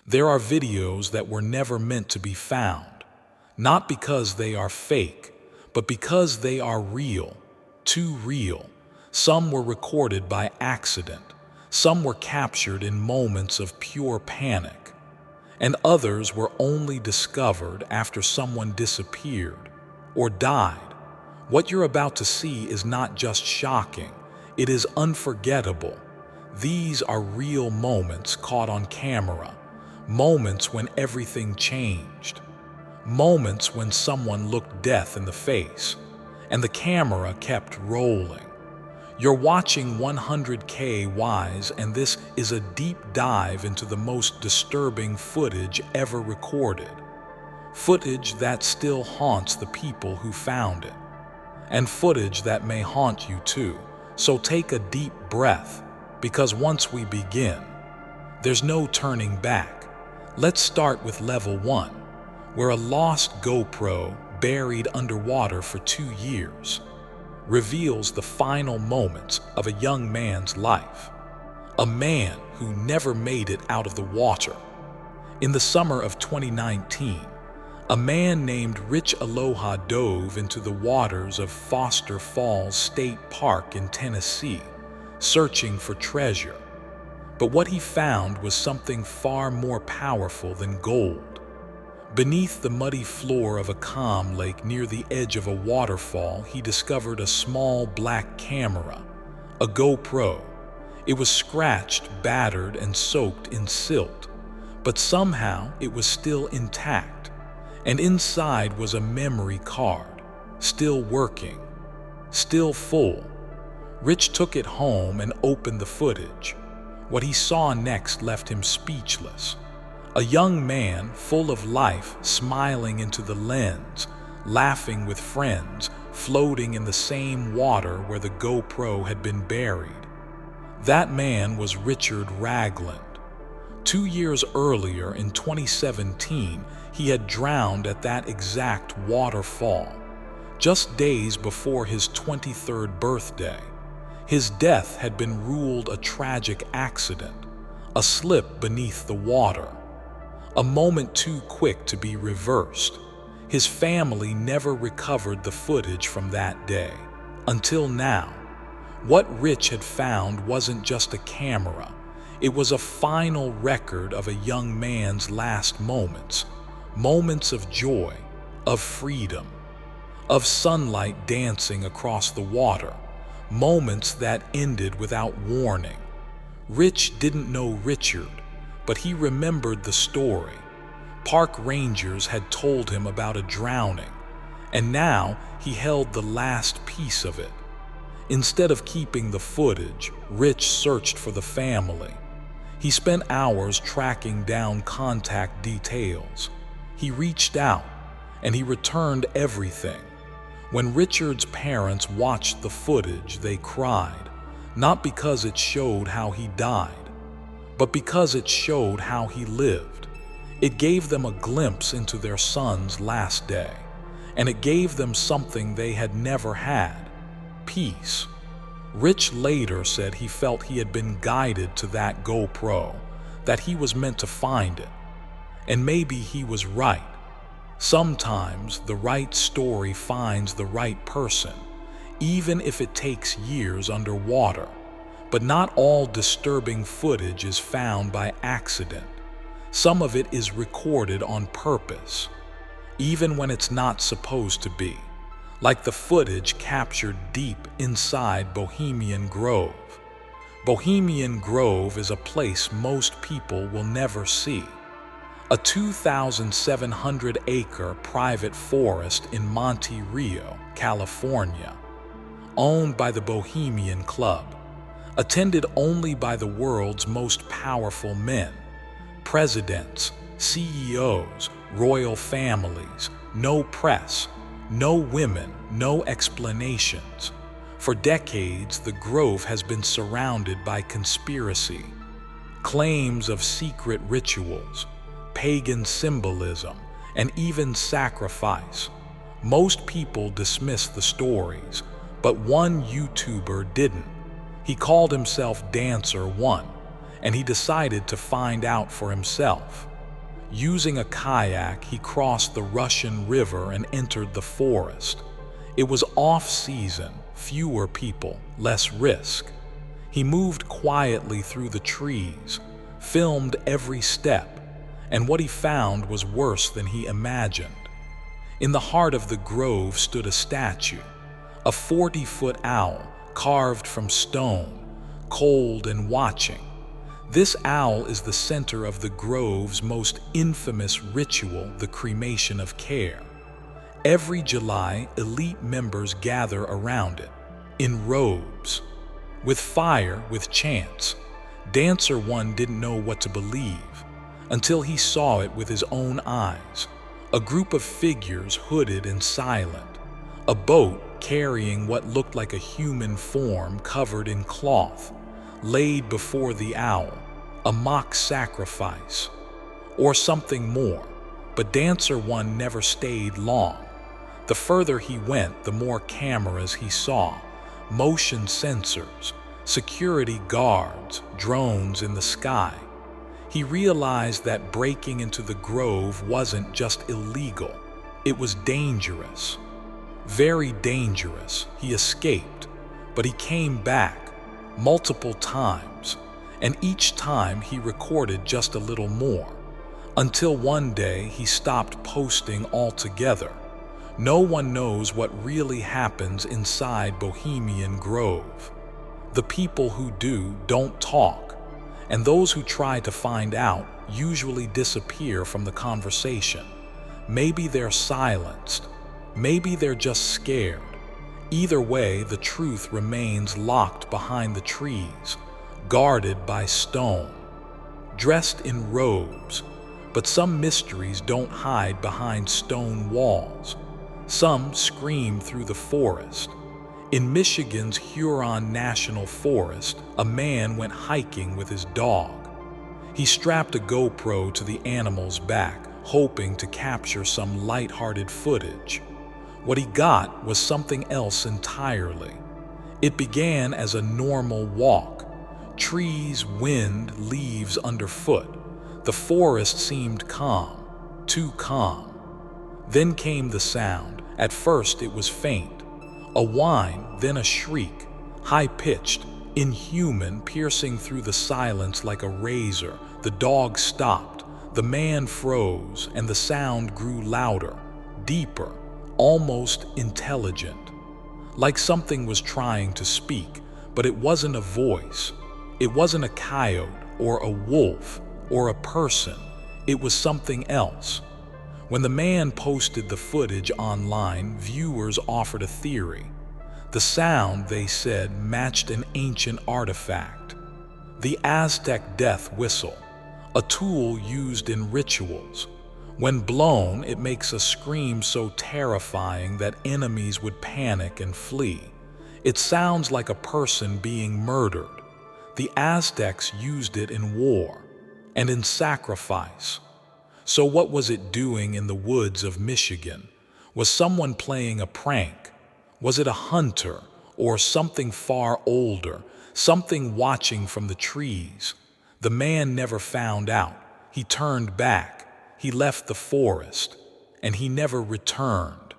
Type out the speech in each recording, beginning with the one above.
There are videos that were never meant to be found, not because they are fake, but because they are real, too real. Some were recorded by accident, some were captured in moments of pure panic, and others were only discovered after someone disappeared or died. What you're about to see is not just shocking, it is unforgettable. These are real moments caught on camera, moments when everything changed, moments when someone looked death in the face, and the camera kept rolling. You're watching 100K, and this is a deep dive into the most disturbing footage ever recorded. Footage that still haunts the people who found it, and footage that may haunt you too. So take a deep breath, because once we begin, there's no turning back. Let's start with level 1, where a lost GoPro buried underwater for 2 years reveals the final moments of a young man's life, a man who never made it out of the water. In the summer of 2019, a man named Rich Aloha dove into the waters of Foster Falls State Park in Tennessee, searching for treasure. But what he found was something far more powerful than gold. Beneath the muddy floor of a calm lake near the edge of a waterfall, he discovered a small black camera, a GoPro. It was scratched, battered, and soaked in silt, but somehow it was still intact. And inside was a memory card, still working, still full. Rich took it home and opened the footage. What he saw next left him speechless. A young man full of life, smiling into the lens, laughing with friends, floating in the same water where the GoPro had been buried. That man was Richard Ragland. 2 years earlier, in 2017, he had drowned at that exact waterfall, just days before his 23rd birthday. His death had been ruled a tragic accident, a slip beneath the water, a moment too quick to be reversed. His family never recovered the footage from that day, until now. What Rich had found wasn't just a camera, it was a final record of a young man's last moments, moments of joy, of freedom, of sunlight dancing across the water, moments that ended without warning. Rich didn't know Richard, but he remembered the story. Park rangers had told him about a drowning, and now he held the last piece of it. Instead of keeping the footage, Rich searched for the family. He spent hours tracking down contact details. He reached out, and he returned everything. When Richard's parents watched the footage, they cried, not because it showed how he died, but because it showed how he lived. It gave them a glimpse into their son's last day, and it gave them something they had never had: peace. Rich later said he felt he had been guided to that GoPro, that he was meant to find it. And maybe he was right. Sometimes the right story finds the right person, even if it takes years underwater. But not all disturbing footage is found by accident. Some of it is recorded on purpose, even when it's not supposed to be, like the footage captured deep inside Bohemian Grove. Bohemian Grove is a place most people will never see. A 2,700-acre private forest in Monte Rio, California, owned by the Bohemian Club, attended only by the world's most powerful men, presidents, CEOs, royal families, no press, no women, no explanations. For decades, the Grove has been surrounded by conspiracy, claims of secret rituals, pagan symbolism, and even sacrifice. Most people dismiss the stories, but one YouTuber didn't. He called himself Dancer One, and he decided to find out for himself. Using a kayak, he crossed the Russian River and entered the forest. It was off-season, fewer people, less risk. He moved quietly through the trees, filmed every step, and what he found was worse than he imagined. In the heart of the grove stood a statue, a 40-foot owl carved from stone, cold and watching. This owl is the center of the grove's most infamous ritual, the cremation of care. Every July, elite members gather around it, in robes, with fire, with chants. Dancer one didn't know what to believe until he saw it with his own eyes. A group of figures hooded and silent, a boat carrying what looked like a human form covered in cloth, laid before the owl, a mock sacrifice, or something more. But Dancer one never stayed long. The further he went, the more cameras he saw, motion sensors, security guards, drones in the sky. He realized that breaking into the grove wasn't just illegal, it was dangerous. Very dangerous. He escaped, but he came back multiple times, and each time he recorded just a little more, until one day he stopped posting altogether. No one knows what really happens inside Bohemian Grove. The people who do don't talk, and those who try to find out usually disappear from the conversation. Maybe they're silenced, maybe they're just scared. Either way, the truth remains locked behind the trees, guarded by stone, dressed in robes. But some mysteries don't hide behind stone walls. Some scream through the forest. In Michigan's Huron National Forest, a man went hiking with his dog. He strapped a GoPro to the animal's back, hoping to capture some light-hearted footage. What he got was something else entirely. It began as a normal walk. Trees, wind, leaves underfoot. The forest seemed calm, too calm. Then came the sound. At first it was faint. A whine, then a shriek, high-pitched, inhuman, piercing through the silence like a razor. The dog stopped, the man froze, and the sound grew louder, deeper, almost intelligent. Like something was trying to speak, but it wasn't a voice. It wasn't a coyote or a wolf or a person. It was something else. When the man posted the footage online, viewers offered a theory. The sound, they said, matched an ancient artifact, the Aztec death whistle, a tool used in rituals. When blown, it makes a scream so terrifying that enemies would panic and flee. It sounds like a person being murdered. The Aztecs used it in war and in sacrifice. So what was it doing in the woods of Michigan? Was someone playing a prank? Was it a hunter or something far older, something watching from the trees? The man never found out. He turned back. He left the forest, and he never returned.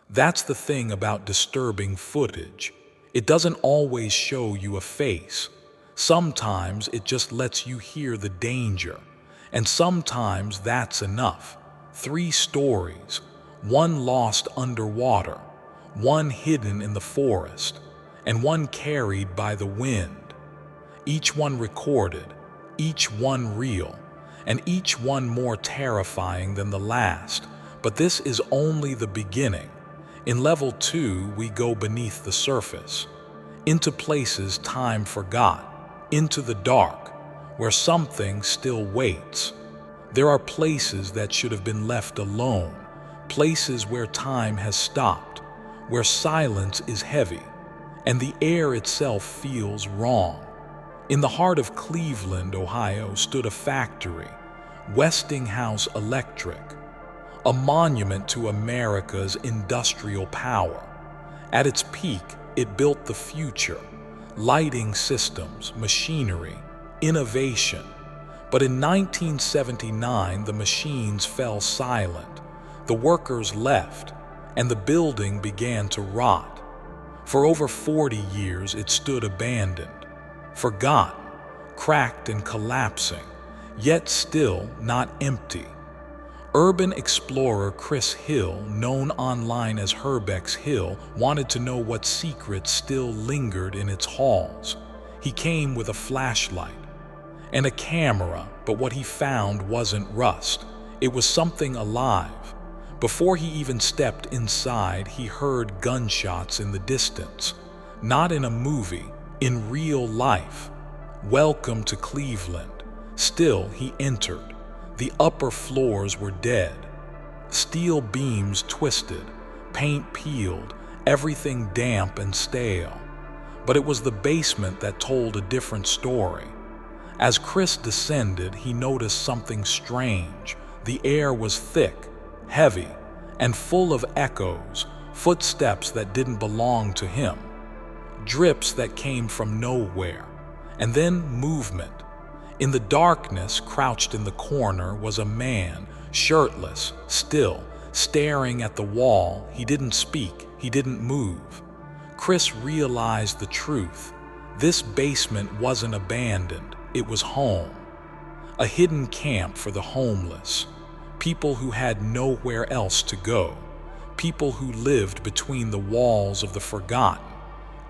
That's the thing about disturbing footage. It doesn't always show you a face. Sometimes it just lets you hear the danger. And sometimes that's enough. 3 stories, one lost underwater, one hidden in the forest, and one carried by the wind. Each one recorded, each one real, and each one more terrifying than the last. But this is only the beginning. In level 2, we go beneath the surface, into places time forgot, into the dark, where something still waits. There are places that should have been left alone, places where time has stopped, where silence is heavy, and the air itself feels wrong. In the heart of Cleveland, Ohio, stood a factory, Westinghouse Electric, a monument to America's industrial power. At its peak, it built the future, lighting systems, machinery, innovation. But in 1979, the machines fell silent, the workers left, and the building began to rot. For over 40 years, it stood abandoned, forgotten, cracked and collapsing, yet still not empty. Urban explorer Chris Hill, known online as Herbex Hill, wanted to know what secrets still lingered in its halls. He came with a flashlight and a camera, but what he found wasn't rust. It was something alive. Before he even stepped inside, he heard gunshots in the distance. Not in a movie, in real life. Welcome to Cleveland. Still, he entered. The upper floors were dead. Steel beams twisted, paint peeled, everything damp and stale. But it was the basement that told a different story. As Chris descended, he noticed something strange. The air was thick, heavy, and full of echoes, footsteps that didn't belong to him, drips that came from nowhere, and then movement. In the darkness, crouched in the corner, was a man, shirtless, still, staring at the wall. He didn't speak, he didn't move. Chris realized the truth. This basement wasn't abandoned, it was home. A hidden camp for the homeless. People who had nowhere else to go. People who lived between the walls of the forgotten.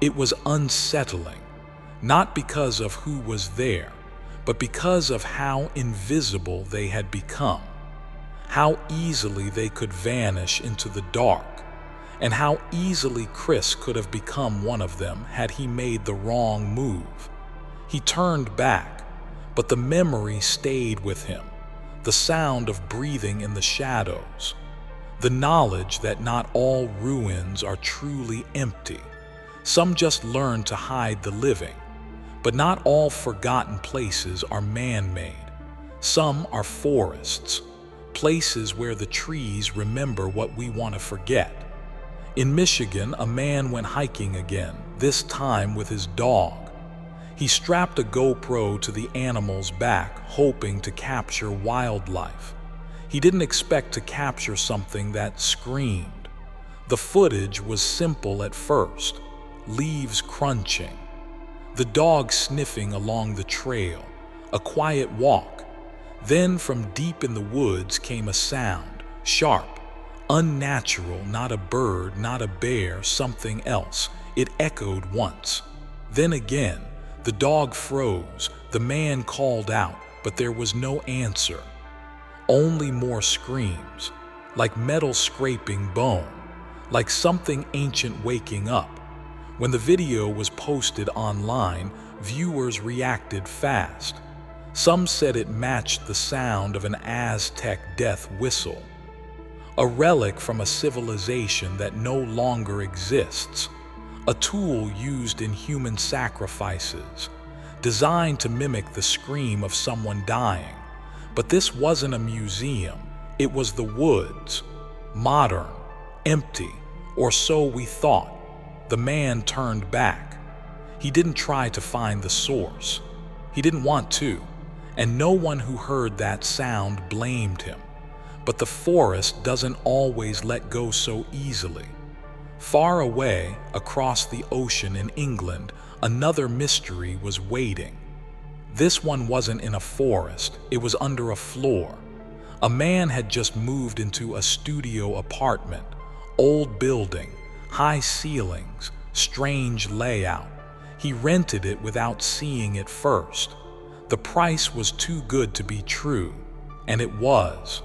It was unsettling, not because of who was there, but because of how invisible they had become, how easily they could vanish into the dark, and how easily Chris could have become one of them had he made the wrong move. He turned back, but the memory stayed with him, the sound of breathing in the shadows, the knowledge that not all ruins are truly empty. Some just learn to hide the living. But not all forgotten places are man-made. Some are forests, places where the trees remember what we want to forget. In Michigan, a man went hiking again, this time with his dog. He strapped a GoPro to the animal's back, hoping to capture wildlife. He didn't expect to capture something that screamed. The footage was simple at first, leaves crunching, the dog sniffing along the trail, a quiet walk. Then from deep in the woods came a sound, sharp, unnatural, not a bird, not a bear, something else. It echoed once. Then again, the dog froze. The man called out, but there was no answer. Only more screams, like metal scraping bone, like something ancient waking up. When the video was posted online, viewers reacted fast. Some said it matched the sound of an Aztec death whistle, a relic from a civilization that no longer exists, a tool used in human sacrifices, designed to mimic the scream of someone dying. But this wasn't a museum, it was the woods, modern, empty, or so we thought. The man turned back. He didn't try to find the source. He didn't want to, and no one who heard that sound blamed him. But the forest doesn't always let go so easily. Far away, across the ocean in England, another mystery was waiting. This one wasn't in a forest, it was under a floor. A man had just moved into a studio apartment, old building, high ceilings, strange layout. He rented it without seeing it first. The price was too good to be true, and it was.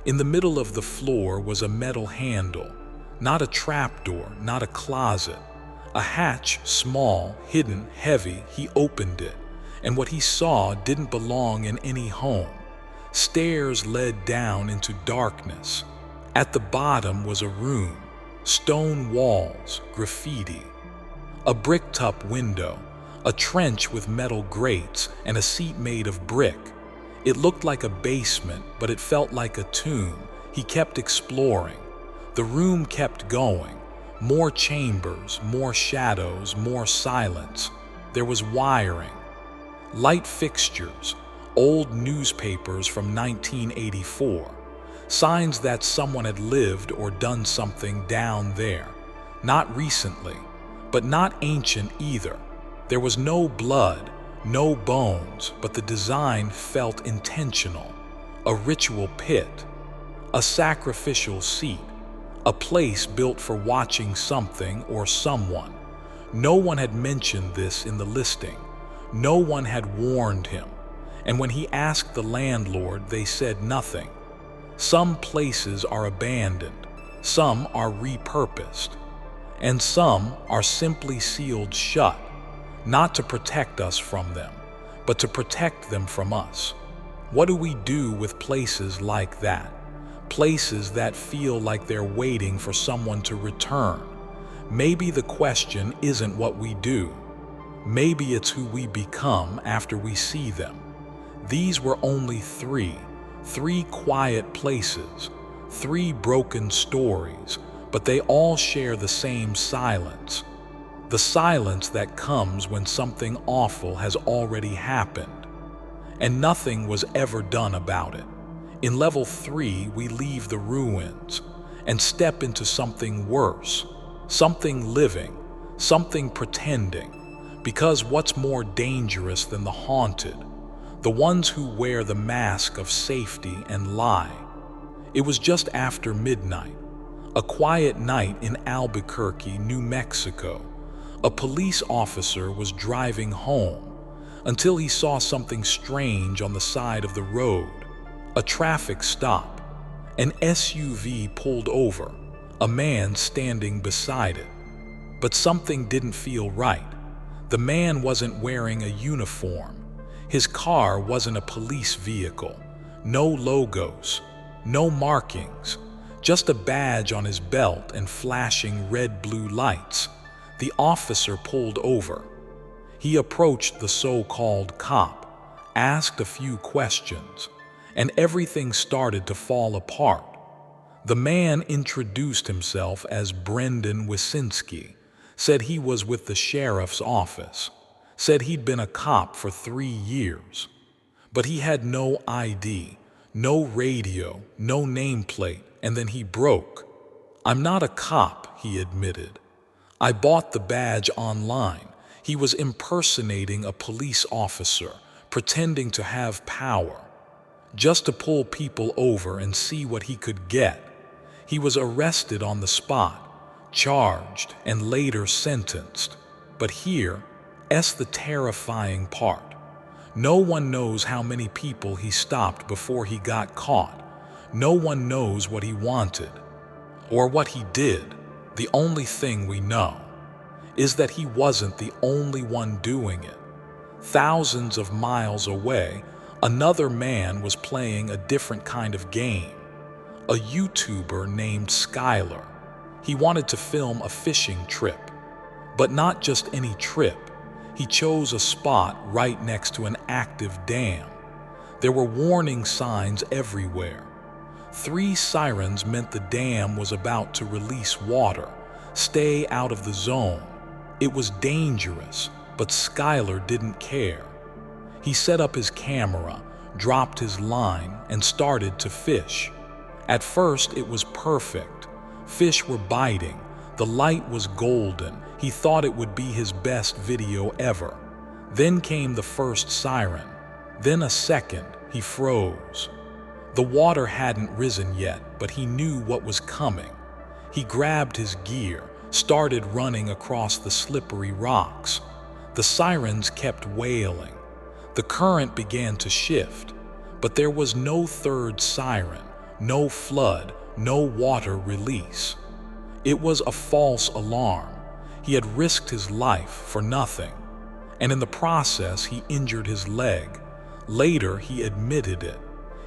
In the middle of the floor was a metal handle, not a trapdoor, not a closet. A hatch, small, hidden, heavy. He opened it, and what he saw didn't belong in any home. Stairs led down into darkness. At the bottom was a room. Stone walls, graffiti, a bricktop window, a trench with metal grates, and a seat made of brick. It looked like a basement, but it felt like a tomb. He kept exploring. The room kept going. More chambers, more shadows, more silence. There was wiring, light fixtures, old newspapers from 1984, signs that someone had lived or done something down there. Not recently, but not ancient either. There was no blood, no bones, but the design felt intentional. A ritual pit, a sacrificial seat, a place built for watching something or someone. No one had mentioned this in the listing. No one had warned him. And when he asked the landlord, they said nothing. Some places are abandoned, some are repurposed, and some are simply sealed shut, not to protect us from them, but to protect them from us. What do we do with places like that? Places that feel like they're waiting for someone to return. Maybe the question isn't what we do. Maybe it's who we become after we see them. These were only three quiet places, three broken stories, but they all share the same silence. The silence that comes when something awful has already happened, and nothing was ever done about it. In level 3, we leave the ruins and step into something worse, something living, something pretending, because what's more dangerous than the haunted? The ones who wear the mask of safety and lie. It was just after midnight, a quiet night in Albuquerque, New Mexico. A police officer was driving home until he saw something strange on the side of the road. A traffic stop. An SUV pulled over, a man standing beside it. But something didn't feel right. The man wasn't wearing a uniform. His car wasn't a police vehicle. No logos, no markings, just a badge on his belt and flashing red-blue lights. The officer pulled over. He approached the so-called cop, asked a few questions, and everything started to fall apart. The man introduced himself as Brendan Wysinski, said he was with the sheriff's office, said he'd been a cop for 3 years. But he had no ID, no radio, no nameplate, and then he broke. "I'm not a cop," he admitted. "I bought the badge online." He was impersonating a police officer, pretending to have power, just to pull people over and see what he could get. He was arrested on the spot, charged, and later sentenced. But here's the terrifying part. No one knows how many people he stopped before he got caught. No one knows what he wanted or what he did. The only thing we know is that he wasn't the only one doing it. Thousands of miles away, another man was playing a different kind of game. A YouTuber named Skylar. He wanted to film a fishing trip, but not just any trip. He chose a spot right next to an active dam. There were warning signs everywhere. 3 sirens meant the dam was about to release water. Stay out of the zone. It was dangerous, but Skylar didn't care. He set up his camera, dropped his line, and started to fish. At first, it was perfect. Fish were biting. The light was golden. He thought it would be his best video ever. Then came the first siren. Then a second. He froze. The water hadn't risen yet, but he knew what was coming. He grabbed his gear, started running across the slippery rocks. The sirens kept wailing. The current began to shift, but there was no third siren, no flood, no water release. It was a false alarm. He had risked his life for nothing, and in the process he injured his leg. Later he admitted it.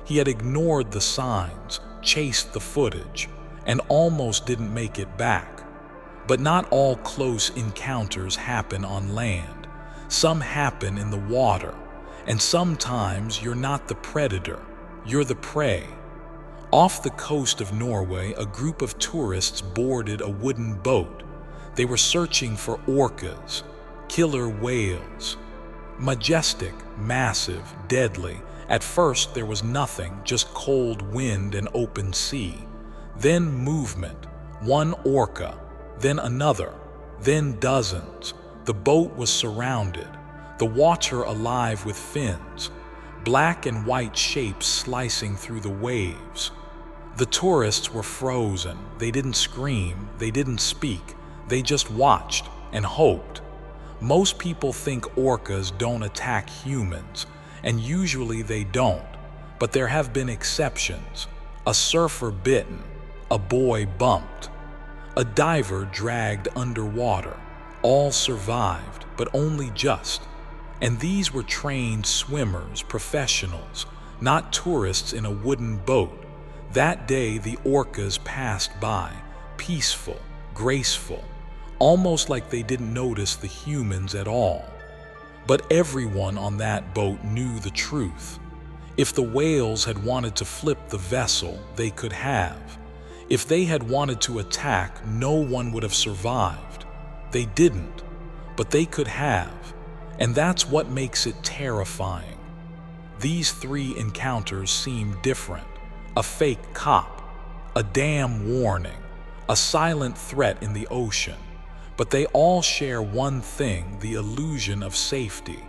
He had ignored the signs, chased the footage, and almost didn't make it back. But not all close encounters happen on land. Some happen in the water, and sometimes you're not the predator, you're the prey. Off the coast of Norway, a group of tourists boarded a wooden boat. They were searching for orcas, killer whales. Majestic, massive, deadly, At first, there was nothing, just cold wind and open sea. Then movement, one orca, then another, then dozens. The boat was surrounded, the water alive with fins, black and white shapes slicing through the waves. The tourists were frozen. They didn't scream, they didn't speak, they just watched and hoped. Most people think orcas don't attack humans, and usually they don't, but there have been exceptions. A surfer bitten, a boy bumped, a diver dragged underwater. All survived, but only just. And these were trained swimmers, professionals, not tourists in a wooden boat. That day, the orcas passed by, peaceful, graceful, almost like they didn't notice the humans at all. But everyone on that boat knew the truth. If the whales had wanted to flip the vessel, they could have. If they had wanted to attack, no one would have survived. They didn't, but they could have, and that's what makes it terrifying. These three encounters seem different. A fake cop, a damn warning, a silent threat in the ocean. But they all share one thing, the illusion of safety,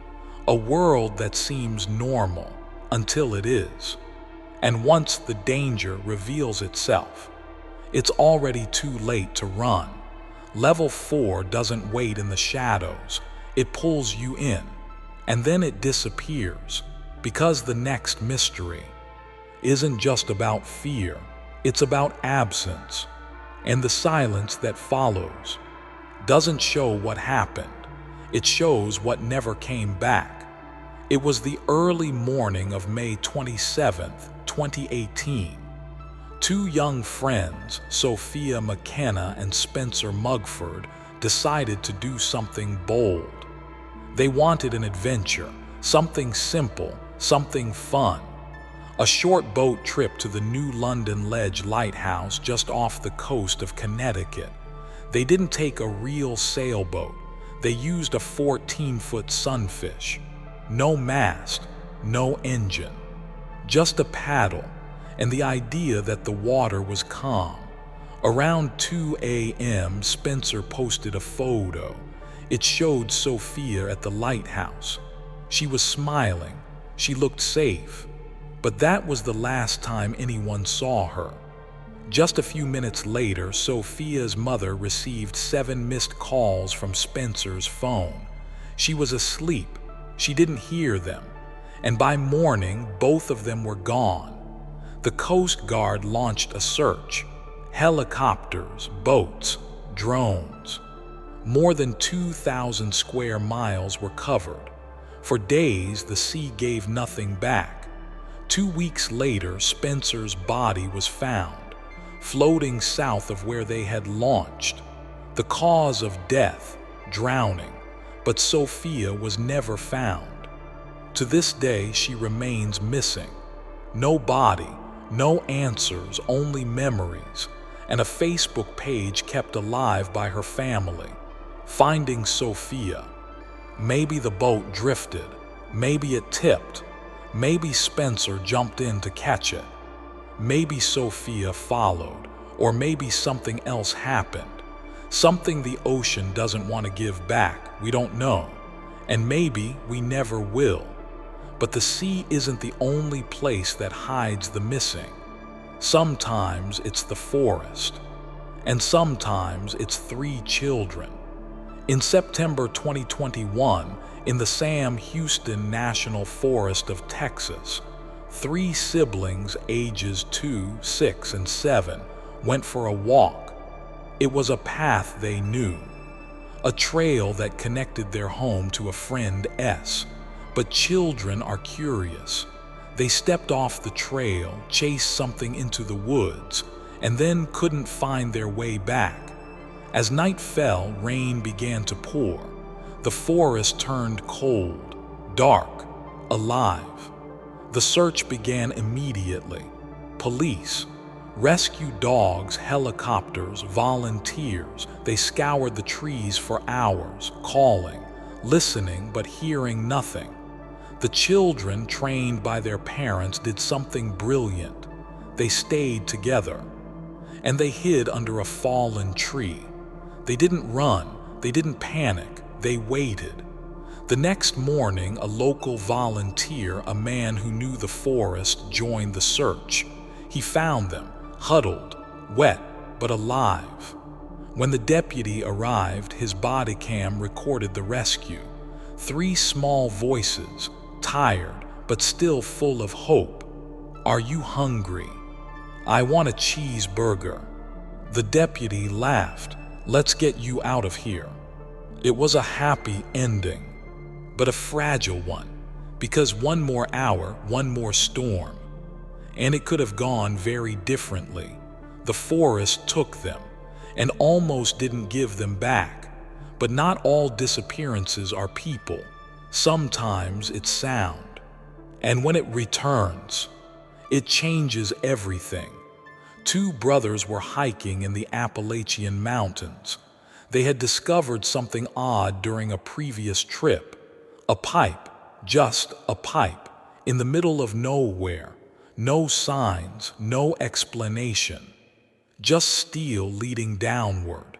a world that seems normal until it is. And once the danger reveals itself, it's already too late to run. Level 4 doesn't wait in the shadows. It pulls you in, and then it disappears, because the next mystery isn't just about fear, it's about absence. And the silence that follows doesn't show what happened, it shows what never came back. It was the early morning of May 27th, 2018. Two young friends, Sophia McKenna and Spencer Mugford, decided to do something bold. They wanted an adventure, something simple, something fun. A short boat trip to the New London Ledge Lighthouse just off the coast of Connecticut. They didn't take a real sailboat. They used a 14-foot sunfish. No mast, no engine, just a paddle, and the idea that the water was calm. Around 2 a.m., Spencer posted a photo. It showed Sophia at the lighthouse. She was smiling. She looked safe. But that was the last time anyone saw her. Just a few minutes later, Sophia's mother received 7 missed calls from Spencer's phone. She was asleep. She didn't hear them. And by morning, both of them were gone. The Coast Guard launched a search. Helicopters, boats, drones. More than 2,000 square miles were covered. For days, the sea gave nothing back. 2 weeks later, Spencer's body was found, floating south of where they had launched. The cause of death, drowning, but Sophia was never found. To this day, she remains missing. No body, no answers, only memories, and a Facebook page kept alive by her family. Finding Sophia. Maybe the boat drifted, maybe it tipped, maybe Spencer jumped in to catch it. Maybe Sophia followed, or maybe something else happened. Something the ocean doesn't want to give back, we don't know. And maybe we never will. But the sea isn't the only place that hides the missing. Sometimes it's the forest, and sometimes it's 3 children. In September 2021, in the Sam Houston National Forest of Texas, 3 siblings ages 2, 6, and 7 went for a walk. It was a path they knew, a trail that connected their home to a friend S. But children are curious. They stepped off the trail, chased something into the woods, and then couldn't find their way back. As night fell, rain began to pour. The forest turned cold, dark, alive. The search began immediately. Police, rescue dogs, helicopters, volunteers, they scoured the trees for hours, calling, listening, but hearing nothing. The children, trained by their parents, did something brilliant. They stayed together, and they hid under a fallen tree. They didn't run, they didn't panic, they waited. The next morning, a local volunteer, a man who knew the forest, joined the search. He found them, huddled, wet, but alive. When the deputy arrived, his body cam recorded the rescue. 3 small voices, tired, but still full of hope. "Are you hungry? I want a cheeseburger." The deputy laughed. "Let's get you out of here." It was a happy ending, but a fragile one, because one more hour, one more storm, and it could have gone very differently. The forest took them and almost didn't give them back. But not all disappearances are people. Sometimes it's sound. And when it returns, it changes everything. 2 brothers were hiking in the Appalachian Mountains. They had discovered something odd during a previous trip. A pipe, just a pipe, in the middle of nowhere. No signs, no explanation. Just steel leading downward.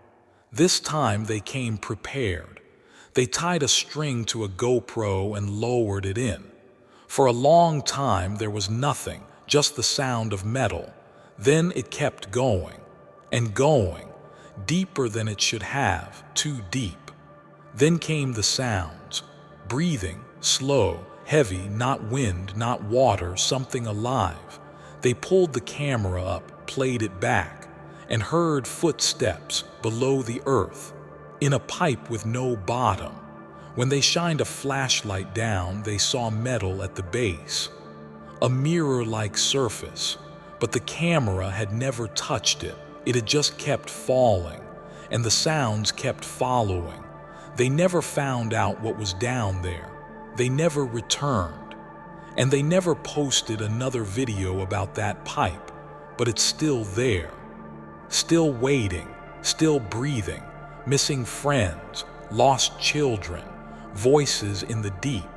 This time they came prepared. They tied a string to a GoPro and lowered it in. For a long time there was nothing, just the sound of metal. Then it kept going, and going, deeper than it should have, too deep. Then came the sounds, breathing, slow, heavy, not wind, not water, something alive. They pulled the camera up, played it back, and heard footsteps below the earth, in a pipe with no bottom. When they shined a flashlight down, they saw metal at the base, a mirror-like surface, but the camera had never touched it. It had just kept falling, and the sounds kept following. They never found out what was down there. They never returned, and they never posted another video about that pipe, but it's still there. Still waiting, still breathing, missing friends, lost children, voices in the deep.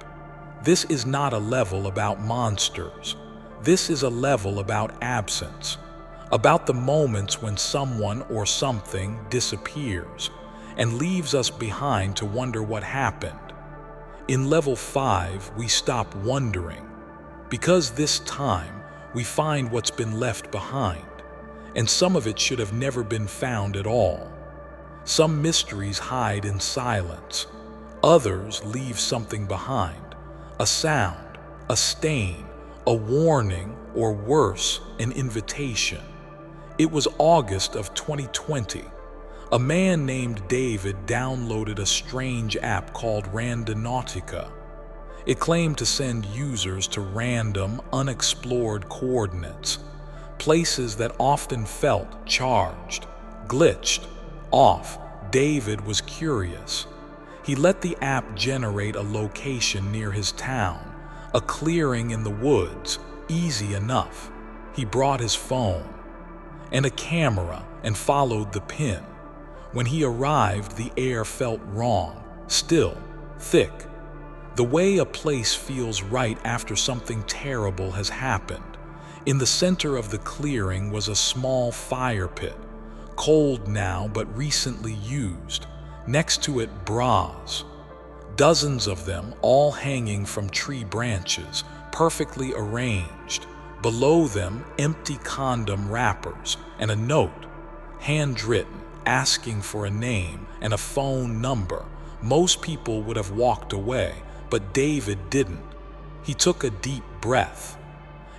This is not a level about monsters. This is a level about absence, about the moments when someone or something disappears and leaves us behind to wonder what happened. In level 5, we stop wondering, because this time we find what's been left behind. And some of it should have never been found at all. Some mysteries hide in silence. Others leave something behind. A sound, a stain, a warning, or worse, an invitation. It was August of 2020. A man named David downloaded a strange app called Randonautica. It claimed to send users to random, unexplored coordinates, places that often felt charged, glitched, off. David was curious. He let the app generate a location near his town, a clearing in the woods, easy enough. He brought his phone and a camera and followed the pin. When he arrived, the air felt wrong, still, thick. The way a place feels right after something terrible has happened. In the center of the clearing was a small fire pit, cold now but recently used. Next to it, bras. Dozens of them, all hanging from tree branches, perfectly arranged. Below them, empty condom wrappers and a note, handwritten, asking for a name and a phone number. Most people would have walked away, but David didn't. He took a deep breath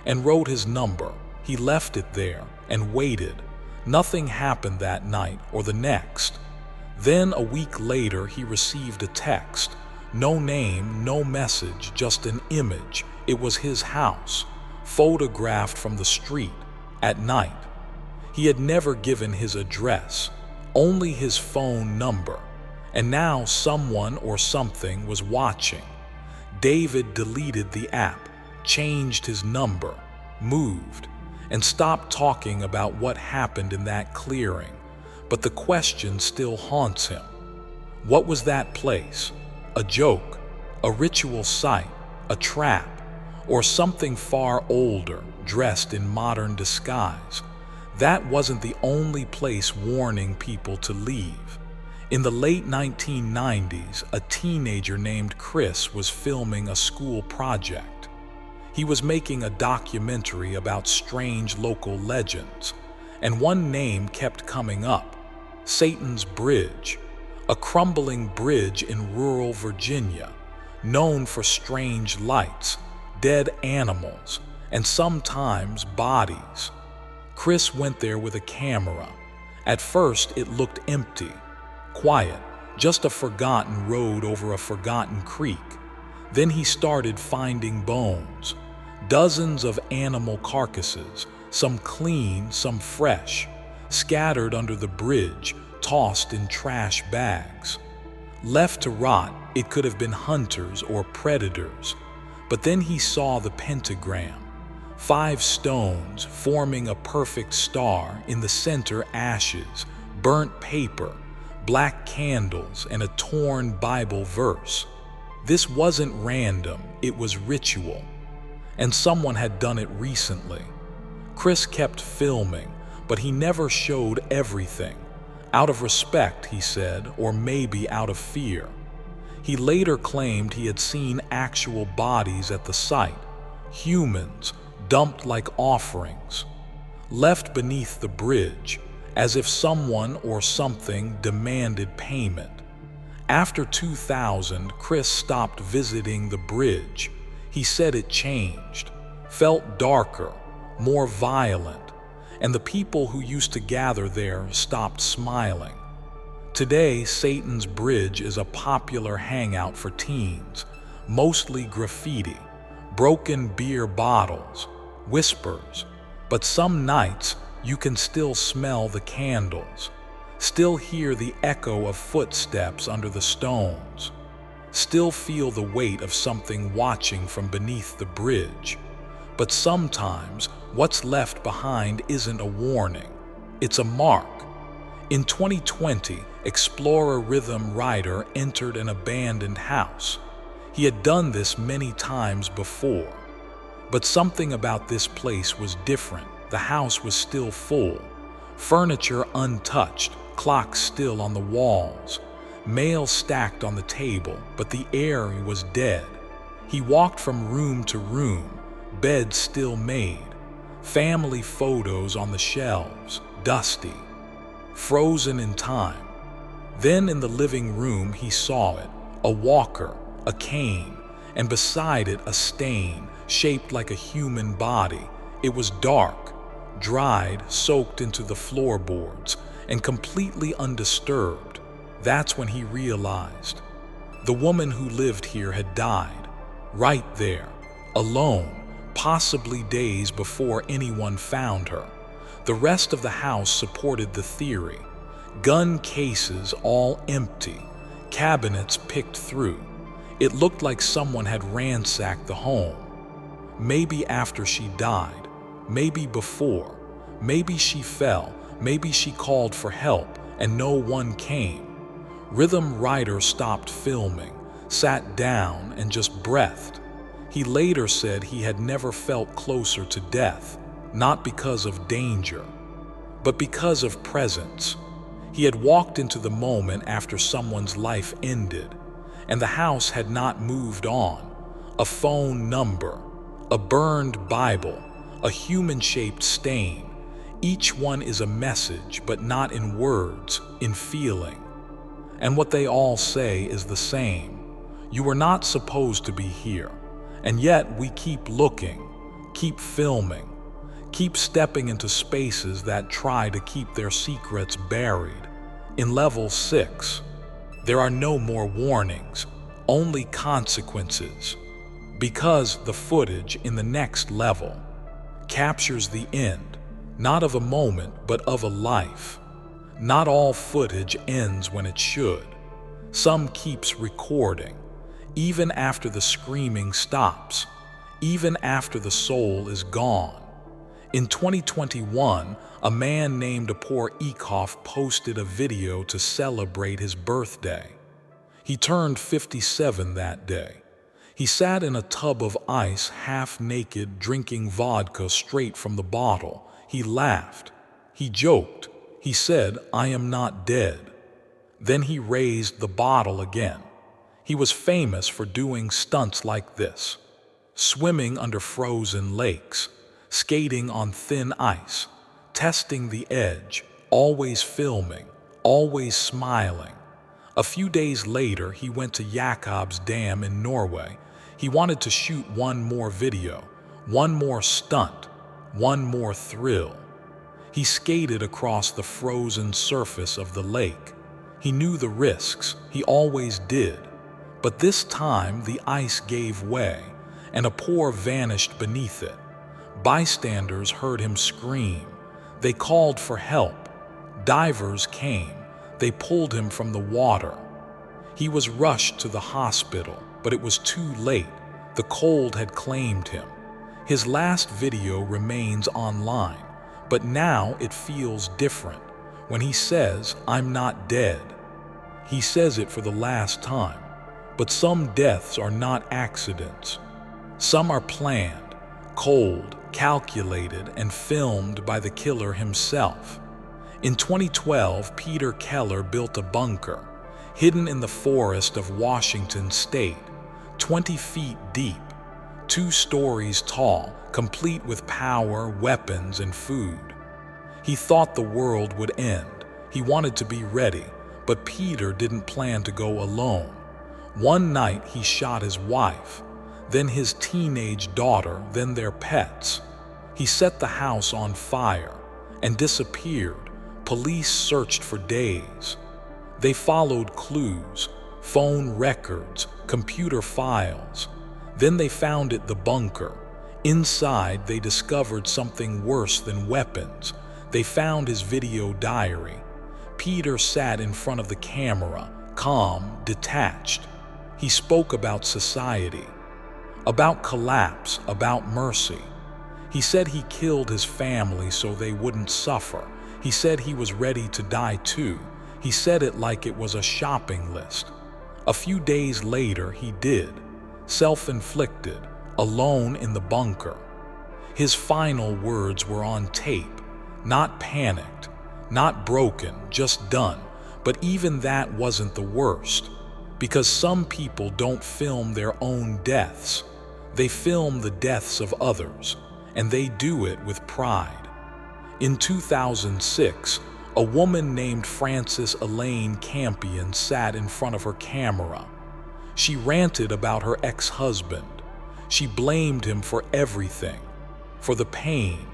and wrote his number. He left it there and waited. Nothing happened that night or the next. Then a week later, he received a text. No name, no message, just an image. It was his house, photographed from the street, at night. He had never given his address, only his phone number. And now someone or something was watching. David deleted the app, changed his number, moved, and stopped talking about what happened in that clearing. But the question still haunts him. What was that place? A joke? A ritual site? a trap, or something far older, dressed in modern disguise. That wasn't the only place warning people to leave. In the late 1990s, a teenager named Chris was filming a school project. He was making a documentary about strange local legends, and one name kept coming up: Satan's Bridge, a crumbling bridge in rural Virginia, known for strange lights, dead animals, and sometimes bodies. Chris went there with a camera. At first, it looked empty, quiet, just a forgotten road over a forgotten creek. Then he started finding bones, dozens of animal carcasses, some clean, some fresh, scattered under the bridge, tossed in trash bags. Left to rot, it could have been hunters or predators. But then he saw the pentagram, 5 stones forming a perfect star, in the center ashes, burnt paper, black candles, and a torn Bible verse. This wasn't random, it was ritual. And someone had done it recently. Chris kept filming, but he never showed everything. Out of respect, he said, or maybe out of fear. He later claimed he had seen actual bodies at the site, humans dumped like offerings, left beneath the bridge, as if someone or something demanded payment. After 2000, Chris stopped visiting the bridge. He said it changed, felt darker, more violent, and the people who used to gather there stopped smiling. Today, Satan's Bridge is a popular hangout for teens, mostly graffiti, broken beer bottles, whispers, but some nights you can still smell the candles, still hear the echo of footsteps under the stones, still feel the weight of something watching from beneath the bridge. But sometimes what's left behind isn't a warning, it's a mark. In 2020, explorer Rhythm Rider entered an abandoned house. He had done this many times before. But something about this place was different. The house was still full, furniture untouched, clocks still on the walls, mail stacked on the table, but the air was dead. He walked from room to room, beds still made, family photos on the shelves, dusty, frozen in time. Then in the living room he saw it, a walker, a cane, and beside it a stain shaped like a human body. It was dark, dried, soaked into the floorboards, and completely undisturbed. That's when he realized the woman who lived here had died, right there, alone, possibly days before anyone found her. The rest of the house supported the theory. Gun cases all empty, cabinets picked through. It looked like someone had ransacked the home. Maybe after she died, maybe before, maybe she fell, maybe she called for help and no one came. Rhythm Rider stopped filming, sat down, and just breathed. He later said he had never felt closer to death, not because of danger, but because of presence. He had walked into the moment after someone's life ended, and the house had not moved on. A phone number, a burned Bible, a human-shaped stain. Each one is a message, but not in words, in feeling. And what they all say is the same. You were not supposed to be here. And yet we keep looking, keep filming, keep stepping into spaces that try to keep their secrets buried. In level 6, there are no more warnings, only consequences. Because the footage in the next level captures the end, not of a moment, but of a life. Not all footage ends when it should. Some keeps recording, even after the screaming stops, even after the soul is gone. In 2021, a man named Apor Ekhoff posted a video to celebrate his birthday. He turned 57 that day. He sat in a tub of ice, half naked, drinking vodka straight from the bottle. He laughed. He joked. He said, "I am not dead." Then he raised the bottle again. He was famous for doing stunts like this: swimming under frozen lakes, skating on thin ice, testing the edge, always filming, always smiling. A few days later, he went to Jakob's Dam in Norway. He wanted to shoot one more video, one more stunt, one more thrill. He skated across the frozen surface of the lake. He knew the risks, he always did. But this time the ice gave way, and a pour vanished beneath it. Bystanders heard him scream. They called for help. Divers came. They pulled him from the water. He was rushed to the hospital, but it was too late. The cold had claimed him. His last video remains online, but now it feels different. When he says, "I'm not dead," he says it for the last time. But some deaths are not accidents. Some are planned, cold, calculated, and filmed by the killer himself. In 2012, Peter Keller built a bunker, hidden in the forest of Washington State, 20 feet deep, 2 stories tall, complete with power, weapons, and food. He thought the world would end. He wanted to be ready, but Peter didn't plan to go alone. One night he shot his wife, then his teenage daughter, then their pets. He set the house on fire and disappeared. Police searched for days. They followed clues, phone records, computer files. Then they found it, the bunker. Inside, they discovered something worse than weapons. They found his video diary. Peter sat in front of the camera, calm, detached. He spoke about society, about collapse, about mercy. He said he killed his family so they wouldn't suffer. He said he was ready to die too. He said it like it was a shopping list. A few days later, he did. Self-inflicted, alone in the bunker. His final words were on tape. Not panicked, not broken, just done. But even that wasn't the worst. Because some people don't film their own deaths. They film the deaths of others, and they do it with pride. In 2006, a woman named Frances Elaine Campion sat in front of her camera. She ranted about her ex-husband. She blamed him for everything, for the pain,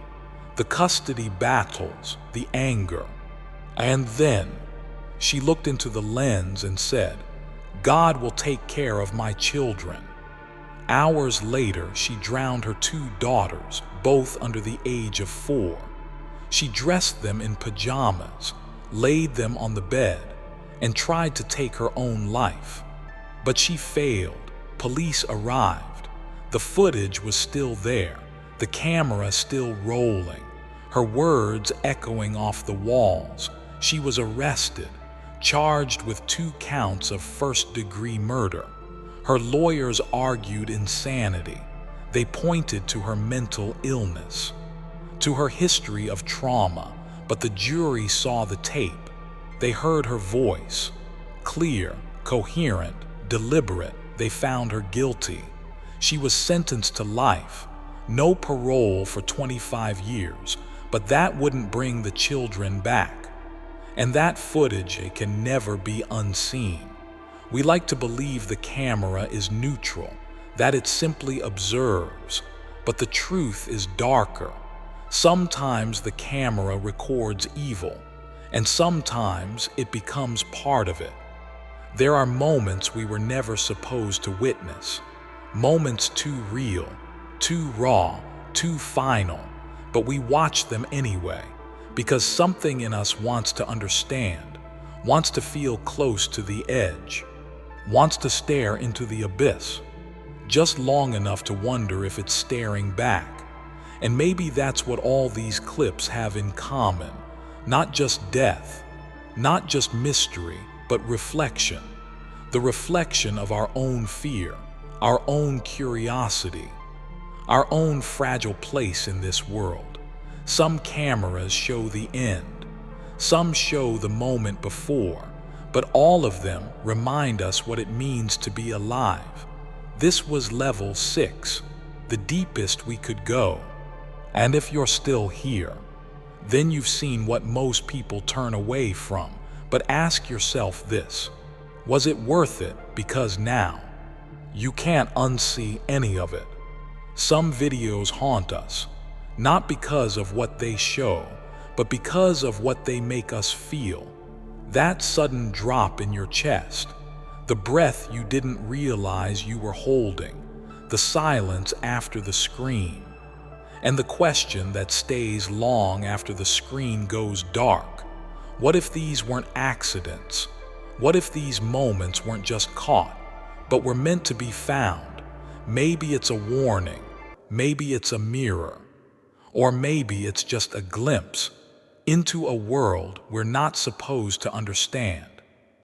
the custody battles, the anger. And then she looked into the lens and said, "God will take care of my children." Hours later, she drowned her 2 daughters, both under the age of 4. She dressed them in pajamas, laid them on the bed, and tried to take her own life. But she failed. Police arrived. The footage was still there, the camera still rolling, her words echoing off the walls. She was arrested, charged with 2 counts of first-degree murder. Her lawyers argued insanity. They pointed to her mental illness, to her history of trauma, but the jury saw the tape. They heard her voice, clear, coherent, deliberate. They found her guilty. She was sentenced to life, no parole for 25 years, but that wouldn't bring the children back. And that footage can never be unseen. We like to believe the camera is neutral, that it simply observes, but the truth is darker. Sometimes the camera records evil, and sometimes it becomes part of it. There are moments we were never supposed to witness, moments too real, too raw, too final, but we watch them anyway, because something in us wants to understand, wants to feel close to the edge, wants to stare into the abyss, just long enough to wonder if it's staring back. And maybe that's what all these clips have in common, not just death, not just mystery, but reflection. The reflection of our own fear, our own curiosity, our own fragile place in this world. Some cameras show the end, some show the moment before, but all of them remind us what it means to be alive. This was level 6, the deepest we could go. And if you're still here, then you've seen what most people turn away from. But ask yourself this: was it worth it? Because now, you can't unsee any of it. Some videos haunt us, not because of what they show, but because of what they make us feel. That sudden drop in your chest, the breath you didn't realize you were holding, the silence after the scream, and the question that stays long after the screen goes dark. What if these weren't accidents? What if these moments weren't just caught, but were meant to be found? Maybe it's a warning, maybe it's a mirror, or maybe it's just a glimpse into a world we're not supposed to understand.